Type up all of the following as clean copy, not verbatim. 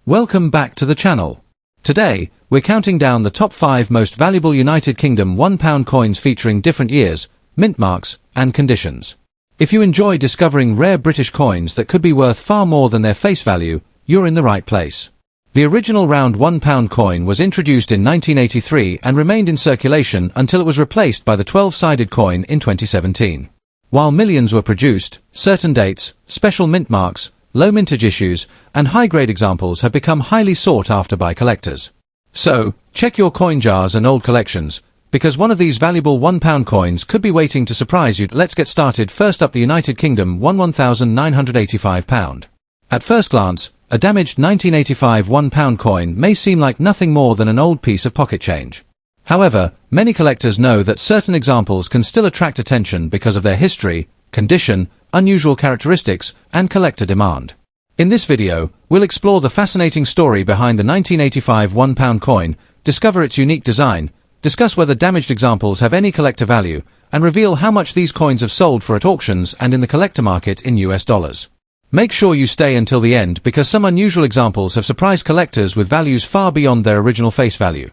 Welcome back to the channel. Today, we're counting down the top 5 most valuable United Kingdom £1 coins featuring different years, mint marks, and conditions. If you enjoy discovering rare British coins that could be worth far more than their face value, you're in the right place. The original round £1 coin was introduced in 1983 and remained in circulation until it was replaced by the 12-sided coin in 2017. While millions were produced, certain dates, special mint marks, low mintage issues, and high-grade examples have become highly sought after by collectors. So, check your coin jars and old collections, because one of these valuable £1 coins could be waiting to surprise you. Let's get started. First up, the United Kingdom £1,985. At first glance, a damaged 1985 £1 coin may seem like nothing more than an old piece of pocket change. However, many collectors know that certain examples can still attract attention because of their history, condition, unusual characteristics, and collector demand. In this video, we'll explore the fascinating story behind the 1985 £1 coin, discover its unique design, discuss whether damaged examples have any collector value, and reveal how much these coins have sold for at auctions and in the collector market in US dollars. Make sure you stay until the end because some unusual examples have surprised collectors with values far beyond their original face value.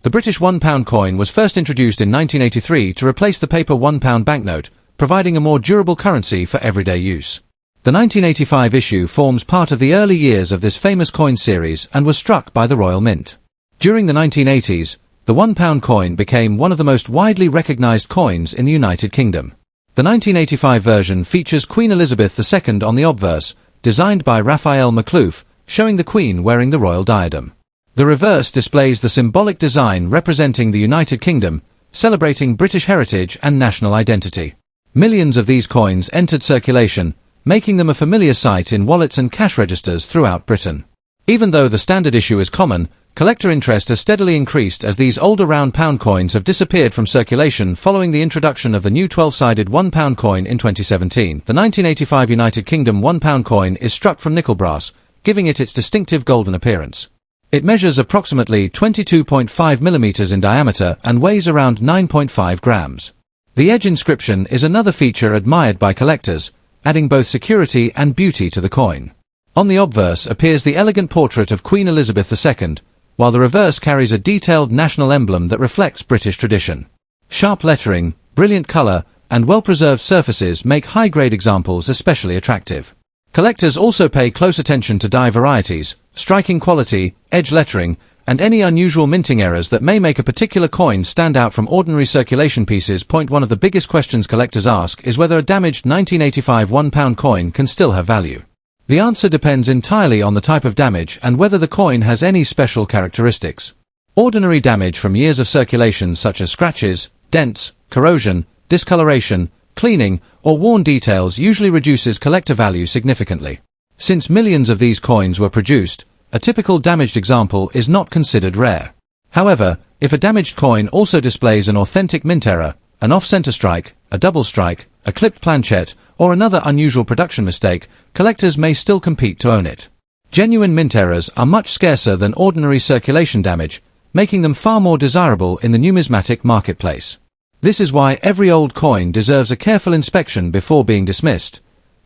The British £1 coin was first introduced in 1983 to replace the paper £1 banknote, providing a more durable currency for everyday use. The 1985 issue forms part of the early years of this famous coin series and was struck by the Royal Mint. During the 1980s, the £1 coin became one of the most widely recognized coins in the United Kingdom. The 1985 version features Queen Elizabeth II on the obverse, designed by Raphael Maklouf, showing the Queen wearing the royal diadem. The reverse displays the symbolic design representing the United Kingdom, celebrating British heritage and national identity. Millions of these coins entered circulation, making them a familiar sight in wallets and cash registers throughout Britain. Even though the standard issue is common, collector interest has steadily increased as these older round pound coins have disappeared from circulation following the introduction of the new 12-sided £1 coin in 2017. The 1985 United Kingdom £1 coin is struck from nickel brass, giving it its distinctive golden appearance. It measures approximately 22.5 mm in diameter and weighs around 9.5 grams. The edge inscription is another feature admired by collectors, adding both security and beauty to the coin. On the obverse appears the elegant portrait of Queen Elizabeth II, while the reverse carries a detailed national emblem that reflects British tradition. Sharp lettering, brilliant color, and well-preserved surfaces make high-grade examples especially attractive. Collectors also pay close attention to die varieties, striking quality, edge lettering, and any unusual minting errors that may make a particular coin stand out from ordinary circulation pieces. One of the biggest questions collectors ask is whether a damaged 1985 £1 coin can still have value. The answer depends entirely on the type of damage and whether the coin has any special characteristics. Ordinary damage from years of circulation such as scratches, dents, corrosion, discoloration, cleaning, or worn details usually reduces collector value significantly. Since millions of these coins were produced, a typical damaged example is not considered rare. However, if a damaged coin also displays an authentic mint error, an off-center strike, a double strike, a clipped planchette, or another unusual production mistake, collectors may still compete to own it. Genuine mint errors are much scarcer than ordinary circulation damage, making them far more desirable in the numismatic marketplace. This is why every old coin deserves a careful inspection before being dismissed.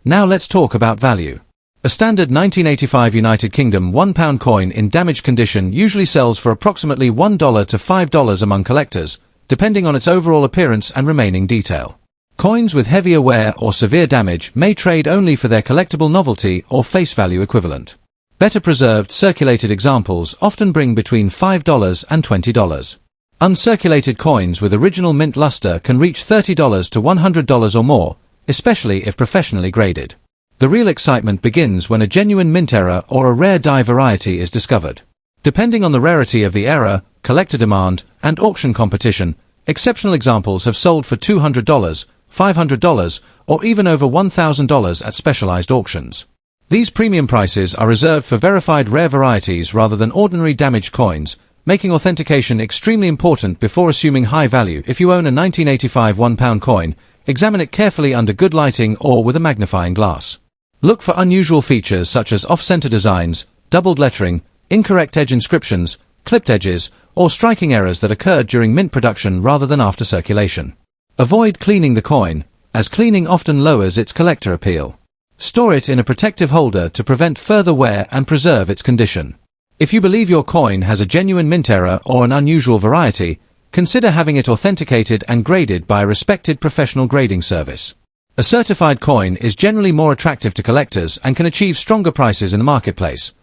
Now let's talk about value. A standard 1985 United Kingdom £1 coin in damaged condition usually sells for approximately $1 to $5 among collectors, depending on its overall appearance and remaining detail. Coins with heavier wear or severe damage may trade only for their collectible novelty or face value equivalent. Better preserved circulated examples often bring between $5 and $20. Uncirculated coins with original mint luster can reach $30 to $100 or more, especially if professionally graded. The real excitement begins when a genuine mint error or a rare die variety is discovered. Depending on the rarity of the error, collector demand, and auction competition, exceptional examples have sold for $200, $500, or even over $1,000 at specialized auctions. These premium prices are reserved for verified rare varieties rather than ordinary damaged coins, making authentication extremely important before assuming high value. If you own a 1985 £1 coin, examine it carefully under good lighting or with a magnifying glass. Look for unusual features such as off-center designs, doubled lettering, incorrect edge inscriptions, clipped edges, or striking errors that occurred during mint production rather than after circulation. Avoid cleaning the coin, as cleaning often lowers its collector appeal. Store it in a protective holder to prevent further wear and preserve its condition. If you believe your coin has a genuine mint error or an unusual variety, consider having it authenticated and graded by a respected professional grading service. A certified coin is generally more attractive to collectors and can achieve stronger prices in the marketplace.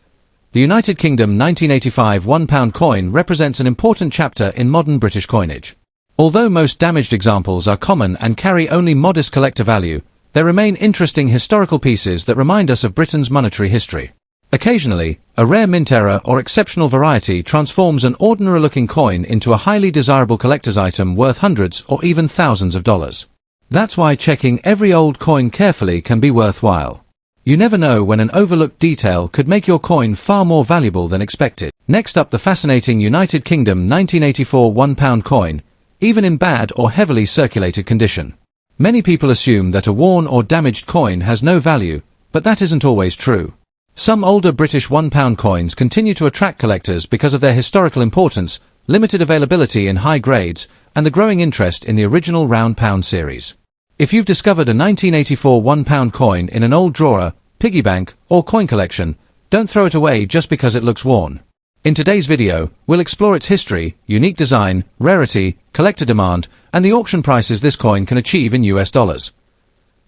The United Kingdom 1985 £1 coin represents an important chapter in modern British coinage. Although most damaged examples are common and carry only modest collector value, there remain interesting historical pieces that remind us of Britain's monetary history. Occasionally, a rare mint error or exceptional variety transforms an ordinary-looking coin into a highly desirable collector's item worth hundreds or even thousands of dollars. That's why checking every old coin carefully can be worthwhile. You never know when an overlooked detail could make your coin far more valuable than expected. Next up, the fascinating United Kingdom 1984 £1 coin, even in bad or heavily circulated condition. Many people assume that a worn or damaged coin has no value, but that isn't always true. Some older British £1 coins continue to attract collectors because of their historical importance, limited availability in high grades, and the growing interest in the original round pound series. If you've discovered a 1984 £1 coin in an old drawer, piggy bank, or coin collection, don't throw it away just because it looks worn. In today's video, we'll explore its history, unique design, rarity, collector demand, and the auction prices this coin can achieve in US dollars.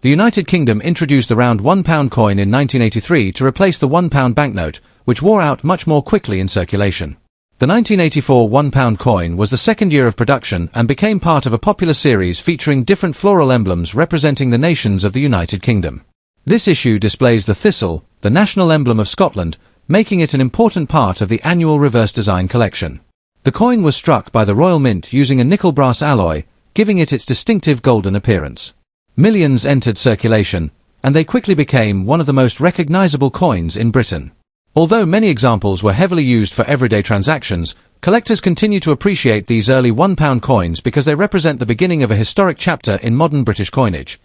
The United Kingdom introduced the round £1 coin in 1983 to replace the £1 banknote, which wore out much more quickly in circulation. The 1984 £1 coin was the second year of production and became part of a popular series featuring different floral emblems representing the nations of the United Kingdom. This issue displays the thistle, the national emblem of Scotland, making it an important part of the annual reverse design collection. The coin was struck by the Royal Mint using a nickel brass alloy, giving it its distinctive golden appearance. Millions entered circulation, and they quickly became one of the most recognizable coins in Britain. Although many examples were heavily used for everyday transactions, collectors continue to appreciate these early £1 coins because they represent the beginning of a historic chapter in modern British coinage.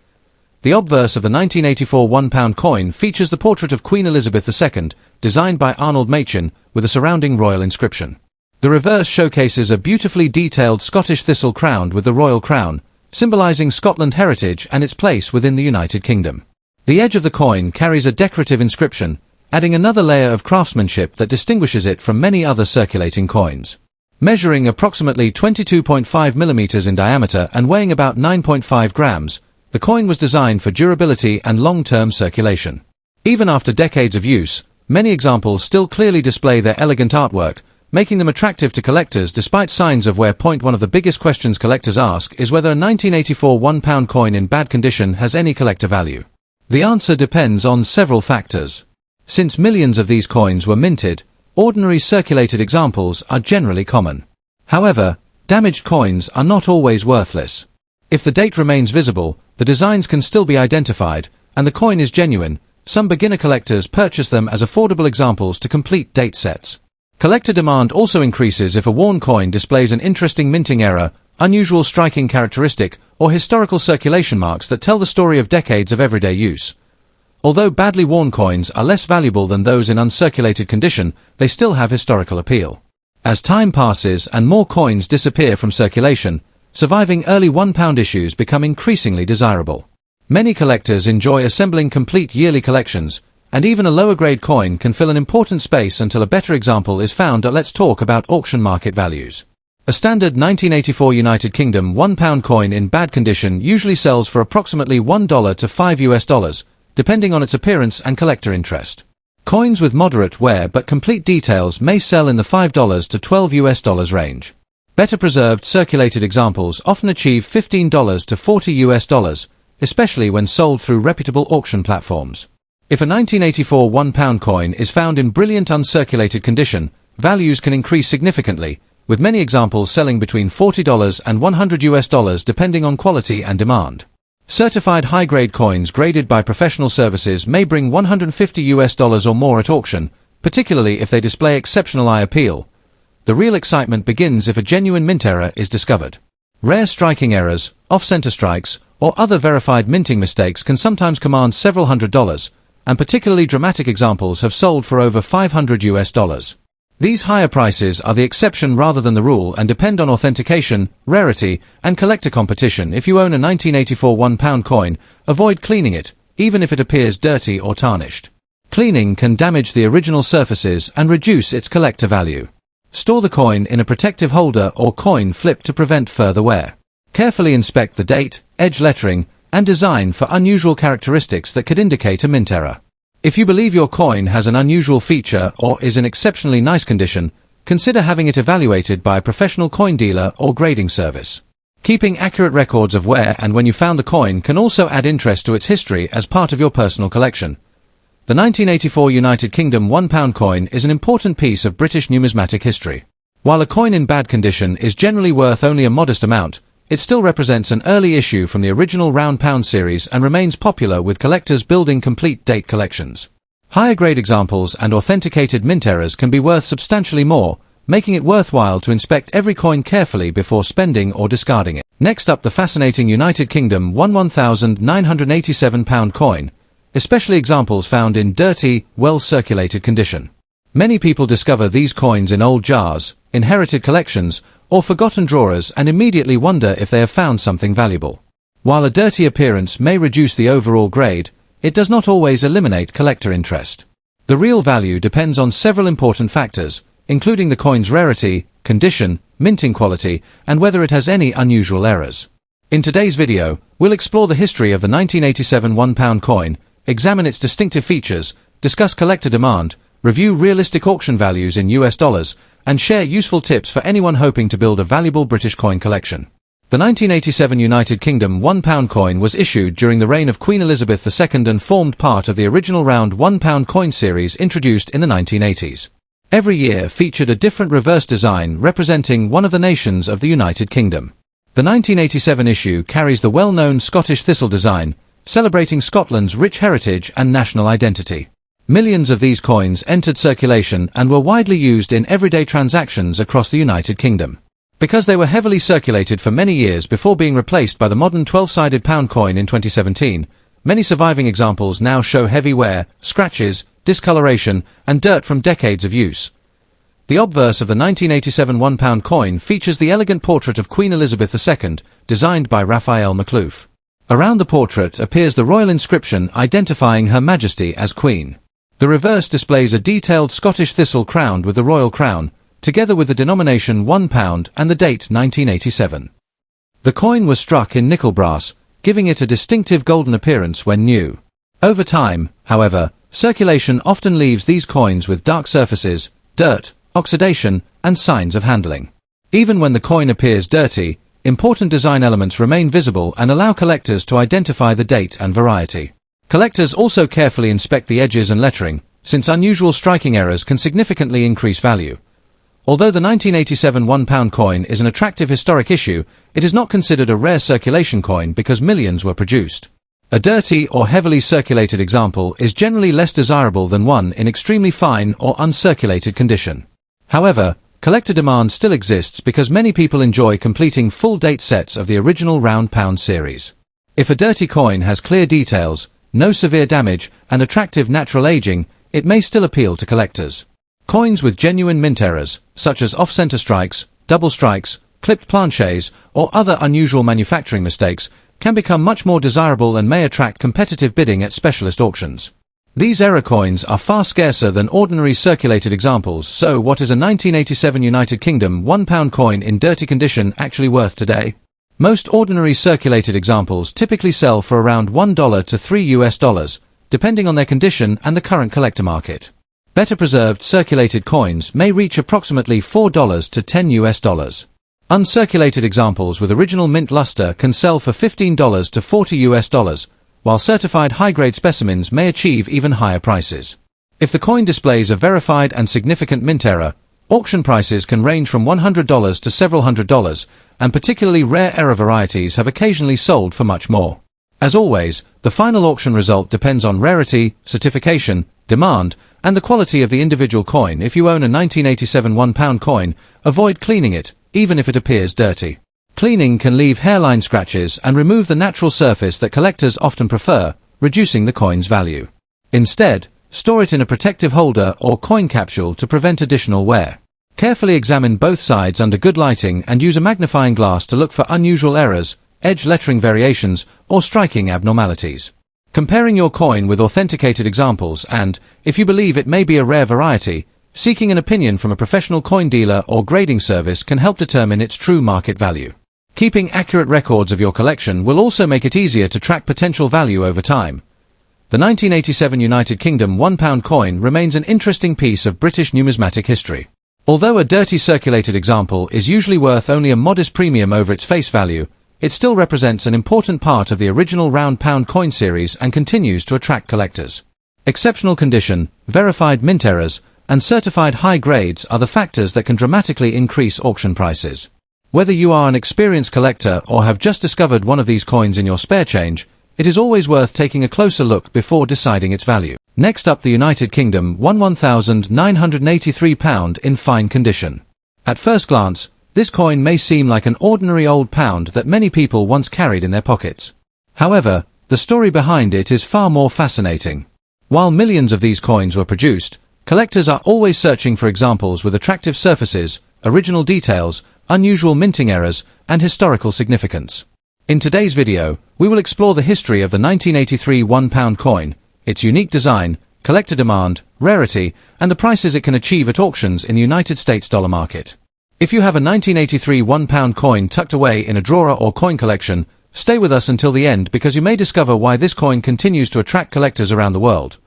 The obverse of the 1984 £1 coin features the portrait of Queen Elizabeth II, designed by Arnold Machin, with a surrounding royal inscription. The reverse showcases a beautifully detailed Scottish thistle crowned with the royal crown, symbolizing Scotland heritage and its place within the United Kingdom. The edge of the coin carries a decorative inscription, adding another layer of craftsmanship that distinguishes it from many other circulating coins. Measuring approximately 22.5 mm in diameter and weighing about 9.5 grams, the coin was designed for durability and long-term circulation. Even after decades of use, many examples still clearly display their elegant artwork, making them attractive to collectors despite signs of wear. One of the biggest questions collectors ask is whether a 1984 £1 coin in bad condition has any collector value. The answer depends on several factors. Since millions of these coins were minted, ordinary circulated examples are generally common. However, damaged coins are not always worthless. If the date remains visible, the designs can still be identified, and the coin is genuine, some beginner collectors purchase them as affordable examples to complete date sets. Collector demand also increases if a worn coin displays an interesting minting error, unusual striking characteristic, or historical circulation marks that tell the story of decades of everyday use. Although badly worn coins are less valuable than those in uncirculated condition, they still have historical appeal. As time passes and more coins disappear from circulation, surviving early £1 issues become increasingly desirable. Many collectors enjoy assembling complete yearly collections, and even a lower-grade coin can fill an important space until a better example is found. Let's talk about auction market values. A standard 1984 United Kingdom £1 coin in bad condition usually sells for approximately $1 to $5, depending on its appearance and collector interest. Coins with moderate wear but complete details may sell in the $5 to $12 range. Better preserved circulated examples often achieve $15 to $40, especially when sold through reputable auction platforms. If a 1984 £1 coin is found in brilliant uncirculated condition, values can increase significantly, with many examples selling between $40 and $100 depending on quality and demand. Certified high-grade coins graded by professional services may bring $150 or more at auction, particularly if they display exceptional eye appeal. The real excitement begins if a genuine mint error is discovered. Rare striking errors, off-center strikes, or other verified minting mistakes can sometimes command several $100s, and particularly dramatic examples have sold for over $500. These higher prices are the exception rather than the rule and depend on authentication, rarity, and collector competition. If you own a 1984 £1 coin, avoid cleaning it, even if it appears dirty or tarnished. Cleaning can damage the original surfaces and reduce its collector value. Store the coin in a protective holder or coin flip to prevent further wear. Carefully inspect the date, edge lettering, and design for unusual characteristics that could indicate a mint error. If you believe your coin has an unusual feature or is in exceptionally nice condition, consider having it evaluated by a professional coin dealer or grading service. Keeping accurate records of where and when you found the coin can also add interest to its history as part of your personal collection. The 1984 United Kingdom £1 coin is an important piece of British numismatic history. While a coin in bad condition is generally worth only a modest amount, it still represents an early issue from the original round pound series and remains popular with collectors building complete date collections. Higher grade examples and authenticated mint errors can be worth substantially more, making it worthwhile to inspect every coin carefully before spending or discarding it. Next up, the fascinating United Kingdom £1,987 coin, especially examples found in dirty, well-circulated condition. Many people discover these coins in old jars, inherited collections, or forgotten drawers and immediately wonder if they have found something valuable. While a dirty appearance may reduce the overall grade, it does not always eliminate collector interest. The real value depends on several important factors, including the coin's rarity, condition, minting quality, and whether it has any unusual errors. In today's video, we'll explore the history of the 1987 £1 coin, examine its distinctive features, discuss collector demand, review realistic auction values in US dollars, and share useful tips for anyone hoping to build a valuable British coin collection. The 1987 United Kingdom £1 coin was issued during the reign of Queen Elizabeth II and formed part of the original round £1 coin series introduced in the 1980s. Every year featured a different reverse design representing one of the nations of the United Kingdom. The 1987 issue carries the well-known Scottish thistle design, celebrating Scotland's rich heritage and national identity. Millions of these coins entered circulation and were widely used in everyday transactions across the United Kingdom. Because they were heavily circulated for many years before being replaced by the modern 12-sided pound coin in 2017, many surviving examples now show heavy wear, scratches, discoloration, and dirt from decades of use. The obverse of the 1987 £1 coin features the elegant portrait of Queen Elizabeth II, designed by Raphael McLouf. Around the portrait appears the royal inscription identifying Her Majesty as Queen. The reverse displays a detailed Scottish thistle crowned with the royal crown, together with the denomination £1 and the date 1987. The coin was struck in nickel brass, giving it a distinctive golden appearance when new. Over time, however, circulation often leaves these coins with dark surfaces, dirt, oxidation, and signs of handling. Even when the coin appears dirty, important design elements remain visible and allow collectors to identify the date and variety. Collectors also carefully inspect the edges and lettering, since unusual striking errors can significantly increase value. Although the 1987 £1 coin is an attractive historic issue, it is not considered a rare circulation coin because millions were produced. A dirty or heavily circulated example is generally less desirable than one in extremely fine or uncirculated condition. However, collector demand still exists because many people enjoy completing full date sets of the original round pound series. If a dirty coin has clear details, no severe damage, and attractive natural aging, it may still appeal to collectors. Coins with genuine mint errors, such as off-center strikes, double strikes, clipped planchets, or other unusual manufacturing mistakes, can become much more desirable and may attract competitive bidding at specialist auctions. These error coins are far scarcer than ordinary circulated examples, so what is a 1987 United Kingdom £1 coin in dirty condition actually worth today? Most ordinary circulated examples typically sell for around $1 to $3, depending on their condition and the current collector market. Better preserved circulated coins may reach approximately $4 to $10. Uncirculated examples with original mint luster can sell for $15 to $40, while certified high-grade specimens may achieve even higher prices. If the coin displays a verified and significant mint error, auction prices can range from $100 to several $100, and particularly rare error varieties have occasionally sold for much more. As always, the final auction result depends on rarity, certification, demand, and the quality of the individual coin. If you own a 1987 £1 coin, avoid cleaning it, even if it appears dirty. Cleaning can leave hairline scratches and remove the natural surface that collectors often prefer, reducing the coin's value. Instead, store it in a protective holder or coin capsule to prevent additional wear. Carefully examine both sides under good lighting and use a magnifying glass to look for unusual errors, edge lettering variations, or striking abnormalities. Comparing your coin with authenticated examples and, if you believe it may be a rare variety, seeking an opinion from a professional coin dealer or grading service can help determine its true market value. Keeping accurate records of your collection will also make it easier to track potential value over time. The 1987 United Kingdom £1 coin remains an interesting piece of British numismatic history. Although a dirty circulated example is usually worth only a modest premium over its face value, it still represents an important part of the original round pound coin series and continues to attract collectors. Exceptional condition, verified mint errors, and certified high grades are the factors that can dramatically increase auction prices. Whether you are an experienced collector or have just discovered one of these coins in your spare change, it is always worth taking a closer look before deciding its value. Next up, the United Kingdom £1,983 in fine condition. At first glance, this coin may seem like an ordinary old pound that many people once carried in their pockets. However, the story behind it is far more fascinating. While millions of these coins were produced, collectors are always searching for examples with attractive surfaces, original details, unusual minting errors, and historical significance. In today's video, we will explore the history of the 1983 £1 coin, its unique design, collector demand, rarity, and the prices it can achieve at auctions in the United States dollar market. If you have a 1983 £1 coin tucked away in a drawer or coin collection, stay with us until the end because you may discover why this coin continues to attract collectors around the world.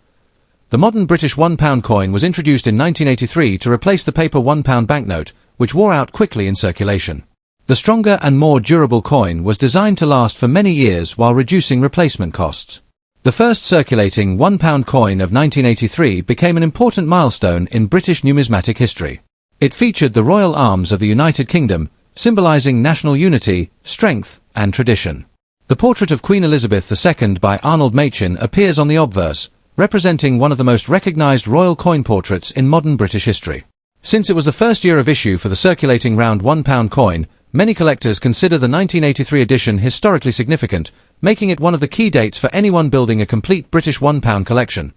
The modern British £1 coin was introduced in 1983 to replace the paper £1 banknote, which wore out quickly in circulation. The stronger and more durable coin was designed to last for many years while reducing replacement costs. The first circulating £1 coin of 1983 became an important milestone in British numismatic history. It featured the royal arms of the United Kingdom, symbolizing national unity, strength, and tradition. The portrait of Queen Elizabeth II by Arnold Machin appears on the obverse, representing one of the most recognized royal coin portraits in modern British history. Since it was the first year of issue for the circulating round £1 coin, many collectors consider the 1983 edition historically significant, making it one of the key dates for anyone building a complete British £1 collection.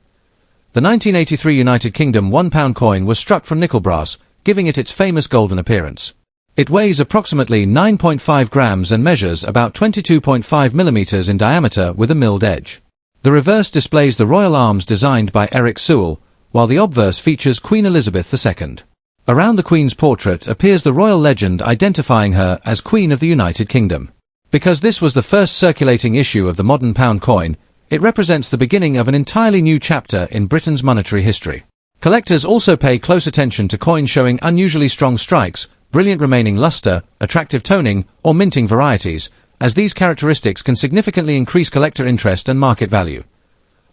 The 1983 United Kingdom £1 coin was struck from nickel brass, giving it its famous golden appearance. It weighs approximately 9.5 grams and measures about 22.5 millimeters in diameter with a milled edge. The reverse displays the royal arms designed by Eric Sewell, while the obverse features Queen Elizabeth II. Around the Queen's portrait appears the royal legend identifying her as Queen of the United Kingdom. Because this was the first circulating issue of the modern pound coin, it represents the beginning of an entirely new chapter in Britain's monetary history. Collectors also pay close attention to coins showing unusually strong strikes, brilliant remaining luster, attractive toning, or minting varieties, as these characteristics can significantly increase collector interest and market value.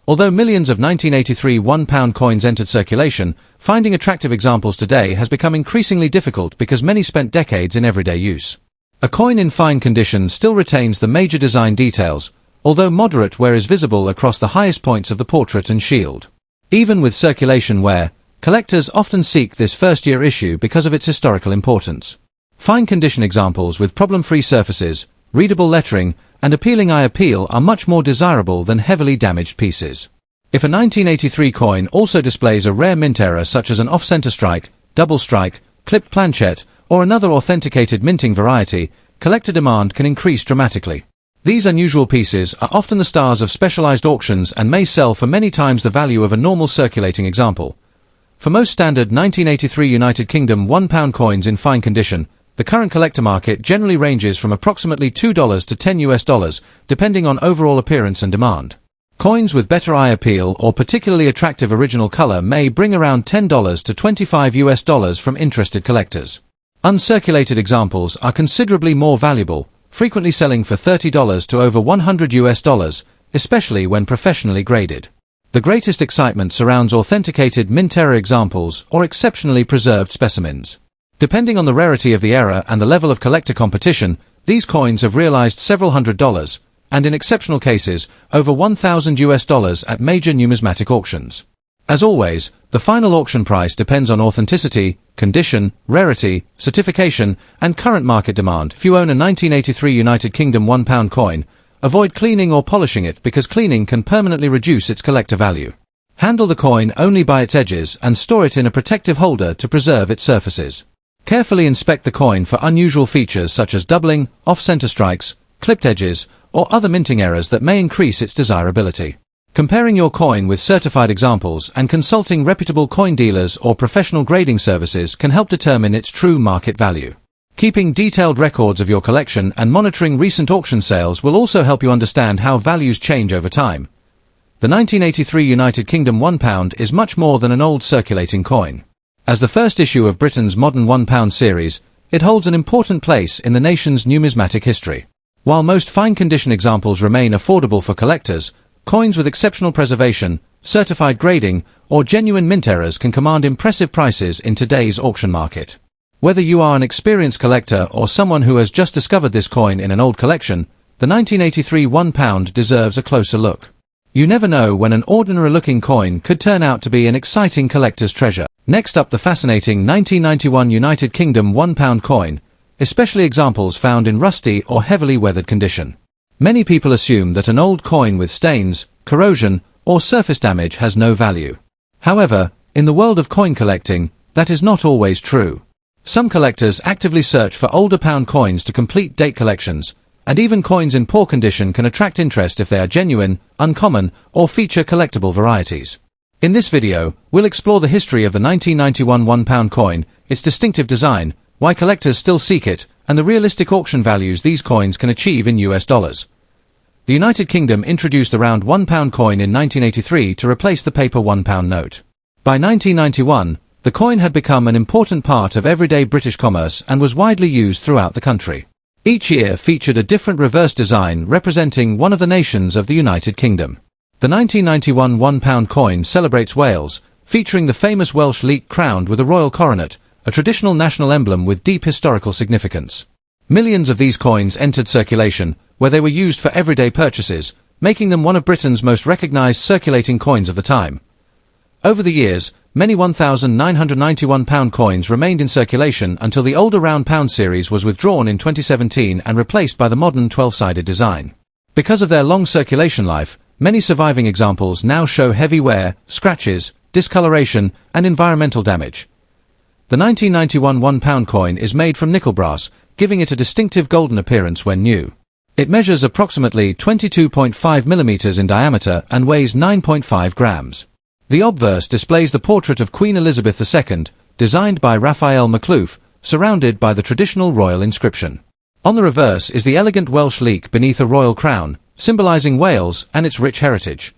Although millions of 1983 £1 coins entered circulation, finding attractive examples today has become increasingly difficult because many spent decades in everyday use. A coin in fine condition still retains the major design details, although moderate wear is visible across the highest points of the portrait and shield. Even with circulation wear, collectors often seek this first-year issue because of its historical importance. Fine condition examples with problem-free surfaces, readable lettering, and appealing eye appeal are much more desirable than heavily damaged pieces. If a 1983 coin also displays a rare mint error such as an off-center strike, double strike, clipped planchette, or another authenticated minting variety, collector demand can increase dramatically. These unusual pieces are often the stars of specialized auctions and may sell for many times the value of a normal circulating example. For most standard 1983 United Kingdom £1 coins in fine condition, the current collector market generally ranges from approximately $2 to $10, depending on overall appearance and demand. Coins with better eye appeal or particularly attractive original color may bring around $10 to $25 from interested collectors. Uncirculated examples are considerably more valuable, frequently selling for $30 to over $100, especially when professionally graded. The greatest excitement surrounds authenticated mint error examples or exceptionally preserved specimens. Depending on the rarity of the error and the level of collector competition, these coins have realized several $100s, and in exceptional cases, over $1,000 at major numismatic auctions. As always, the final auction price depends on authenticity, condition, rarity, certification, and current market demand. If you own a 1983 United Kingdom £1 coin, avoid cleaning or polishing it because cleaning can permanently reduce its collector value. Handle the coin only by its edges and store it in a protective holder to preserve its surfaces. Carefully inspect the coin for unusual features such as doubling, off-center strikes, clipped edges, or other minting errors that may increase its desirability. Comparing your coin with certified examples and consulting reputable coin dealers or professional grading services can help determine its true market value. Keeping detailed records of your collection and monitoring recent auction sales will also help you understand how values change over time. The 1983 United Kingdom £1 is much more than an old circulating coin. As the first issue of Britain's modern £1 series, it holds an important place in the nation's numismatic history. While most fine-condition examples remain affordable for collectors, coins with exceptional preservation, certified grading, or genuine mint errors can command impressive prices in today's auction market. Whether you are an experienced collector or someone who has just discovered this coin in an old collection, the 1983 £1 deserves a closer look. You never know when an ordinary-looking coin could turn out to be an exciting collector's treasure. Next up, the fascinating 1991 United Kingdom £1 coin, especially examples found in rusty or heavily weathered condition. Many people assume that an old coin with stains, corrosion, or surface damage has no value. However, in the world of coin collecting, that is not always true. Some collectors actively search for older pound coins to complete date collections, and even coins in poor condition can attract interest if they are genuine, uncommon, or feature collectible varieties. In this video, we'll explore the history of the 1991 £1 coin, its distinctive design, why collectors still seek it, and the realistic auction values these coins can achieve in US dollars. The United Kingdom introduced the round £1 coin in 1983 to replace the paper £1 note. By 1991, the coin had become an important part of everyday British commerce and was widely used throughout the country. Each year featured a different reverse design representing one of the nations of the United Kingdom. The 1991 £1 coin celebrates Wales, featuring the famous Welsh leek crowned with a royal coronet, a traditional national emblem with deep historical significance. Millions of these coins entered circulation, where they were used for everyday purchases, making them one of Britain's most recognised circulating coins of the time. Over the years, many £1,991 coins remained in circulation until the older round pound series was withdrawn in 2017 and replaced by the modern 12-sided design. Because of their long circulation life, many surviving examples now show heavy wear, scratches, discoloration, and environmental damage. The 1991 £1 coin is made from nickel brass, giving it a distinctive golden appearance when new. It measures approximately 22.5 mm in diameter and weighs 9.5 grams. The obverse displays the portrait of Queen Elizabeth II, designed by Raphael McLouf, surrounded by the traditional royal inscription. On the reverse is the elegant Welsh leek beneath a royal crown, symbolizing Wales and its rich heritage.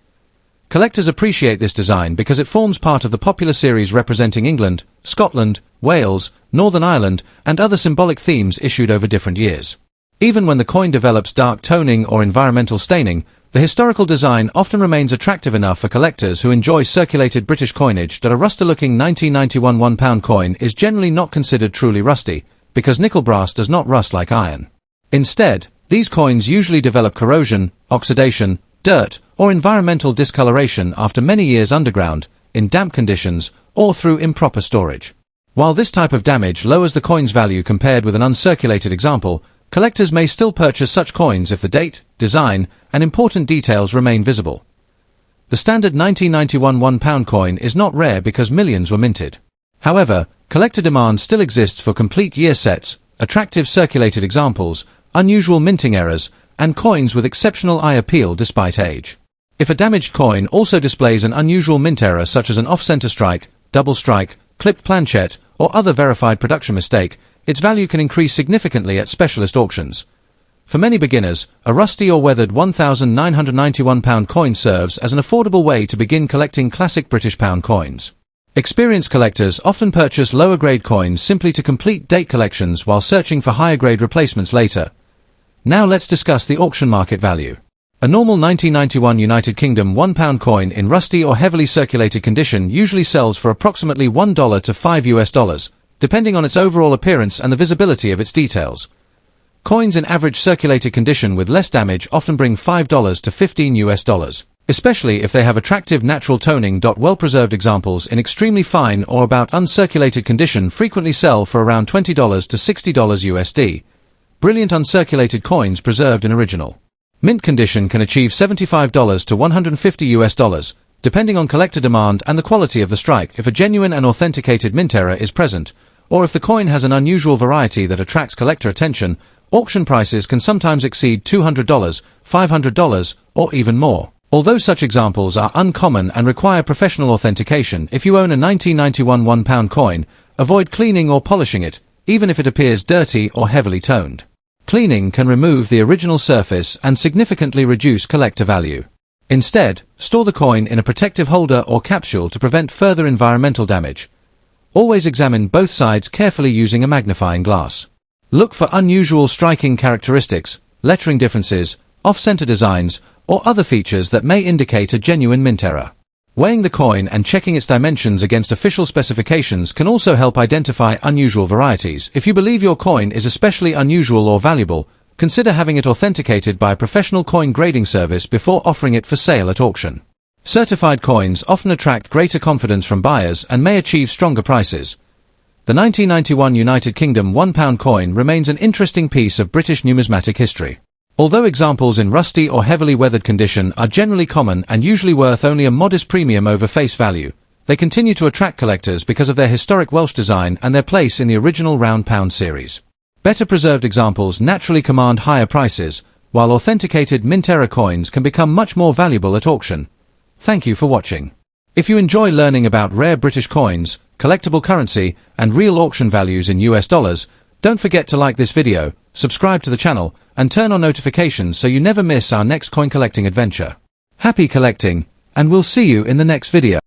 Collectors appreciate this design because it forms part of the popular series representing England, Scotland, Wales, Northern Ireland, and other symbolic themes issued over different years. Even when the coin develops dark toning or environmental staining, the historical design often remains attractive enough for collectors who enjoy circulated British coinage that a rusty-looking 1991 £1 coin is generally not considered truly rusty, because nickel brass does not rust like iron. Instead, these coins usually develop corrosion, oxidation, dirt, or environmental discoloration after many years underground, in damp conditions, or through improper storage. While this type of damage lowers the coin's value compared with an uncirculated example, collectors may still purchase such coins if the date, design, and important details remain visible. The standard 1991 £1 coin is not rare because millions were minted. However, collector demand still exists for complete year sets, attractive circulated examples, unusual minting errors, and coins with exceptional eye appeal despite age. If a damaged coin also displays an unusual mint error such as an off-center strike, double strike, clipped planchette, or other verified production mistake, its value can increase significantly at specialist auctions. For many beginners, a rusty or weathered £1,991 coin serves as an affordable way to begin collecting classic British pound coins. Experienced collectors often purchase lower-grade coins simply to complete date collections while searching for higher-grade replacements later. Now let's discuss the auction market value. A normal 1991 United Kingdom £1 coin in rusty or heavily circulated condition usually sells for approximately $1 to $5, depending on its overall appearance and the visibility of its details. Coins in average circulated condition with less damage often bring $5 to $15, especially if they have attractive natural toning. Well-preserved examples in extremely fine or about uncirculated condition frequently sell for around $20 to $60 Brilliant uncirculated coins preserved in original mint condition can achieve $75 to $150, depending on collector demand and the quality of the strike. If a genuine and authenticated mint error is present, or if the coin has an unusual variety that attracts collector attention, Auction prices can sometimes exceed $200, $500, or even more. Although such examples are uncommon and require professional authentication, if you own a 1991 £1 coin, avoid cleaning or polishing it, even if it appears dirty or heavily toned. Cleaning can remove the original surface and significantly reduce collector value. Instead, store the coin in a protective holder or capsule to prevent further environmental damage. Always examine both sides carefully using a magnifying glass. Look for unusual striking characteristics, lettering differences, off-center designs, or other features that may indicate a genuine mint error. Weighing the coin and checking its dimensions against official specifications can also help identify unusual varieties. If you believe your coin is especially unusual or valuable, consider having it authenticated by a professional coin grading service before offering it for sale at auction. Certified coins often attract greater confidence from buyers and may achieve stronger prices. The 1991 United Kingdom £1 coin remains an interesting piece of British numismatic history. Although examples in rusty or heavily weathered condition are generally common and usually worth only a modest premium over face value, they continue to attract collectors because of their historic Welsh design and their place in the original round pound series. Better preserved examples naturally command higher prices, while authenticated mint-era coins can become much more valuable at auction. Thank you for watching. If you enjoy learning about rare British coins, collectible currency, and real auction values in US dollars, don't forget to like this video, subscribe to the channel, and turn on notifications so you never miss our next coin collecting adventure. Happy collecting, and we'll see you in the next video.